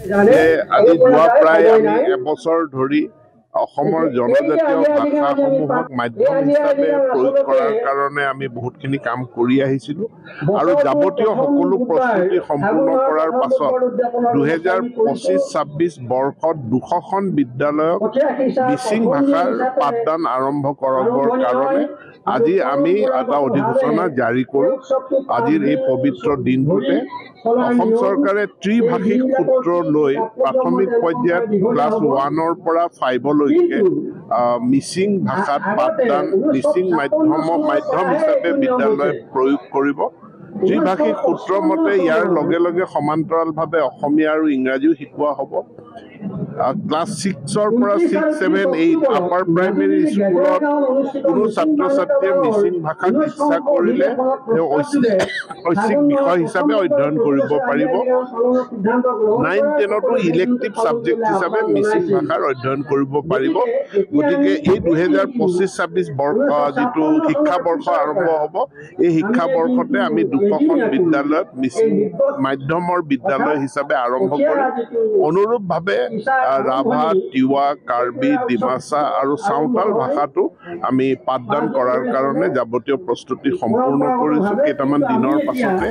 যে আজি যোৱা প্ৰায় আমি এবছৰ ধৰি অসমৰ জনজাতীয় ভাষাসমূহক মাধ্যম হিচাপে প্ৰয়োগ কৰাৰ কাৰণে আমি বহুতখিনি কাম কৰি আহিছিলোঁ আৰু যাৱতীয় সকলো প্ৰস্তুতি সম্পূৰ্ণ কৰাৰ পাছত 2025-26 বৰ্ষত 200খন বিদ্যালয়ক মিচিং ভাষাৰ পাঠদান আৰম্ভ কৰাবৰ কাৰণে আজি আমি এটা অধিসূচনা জাৰি কৰোঁ। আজিৰ এই পবিত্ৰ দিনটোতে অসম চৰকাৰে ত্ৰিভাষিক সূত্ৰ লৈ প্ৰাথমিক পৰ্যায়ত ক্লাছ 1ৰ পৰা 5লৈকে মিচিং ভাষাত পাঠদান মিচিং মাধ্যম হিচাপে বিদ্যালয় প্ৰয়োগ কৰিব। ত্ৰিভাষিক সূত্ৰ মতে ইয়াৰ লগে লগে সমান্তৰালভাৱে অসমীয়া আৰু ইংৰাজীও শিকোৱা হ'ব। ক্লাছ 6ৰ পৰা 6, 7, 8 আপাৰ প্ৰাইমেৰী স্কুলত কোনো ছাত্ৰ ছাত্ৰীয়ে মিচিং ভাষাত ইচ্ছা কৰিলে তেওঁ ঐচ্ছিক বিষয় হিচাপে অধ্যয়ন কৰিব পাৰিব। 9, 10তো ইলেক্টিভ ছাবজেক্ট হিচাপে মিচিং ভাষাৰ অধ্যয়ন কৰিব পাৰিব। গতিকে এই 2025-26 বৰ্ষ যিটো শিক্ষাবৰ্ষ আৰম্ভ হ'ব, এই শিক্ষাবৰ্ষতে আমি 200খন বিদ্যালয়ত মিচিং মাধ্যমৰ বিদ্যালয় হিচাপে আৰম্ভ কৰিম। অনুৰূপভাৱে ৰাভা, তিৱা, কাৰ্বি, ডিমাচা আৰু চাওতাল ভাষাটো আমি পাঠদান কৰাৰ কাৰণে যাৱতীয় প্ৰস্তুতি সম্পূৰ্ণ কৰিছোঁ। কেইটামান দিনৰ পাছতে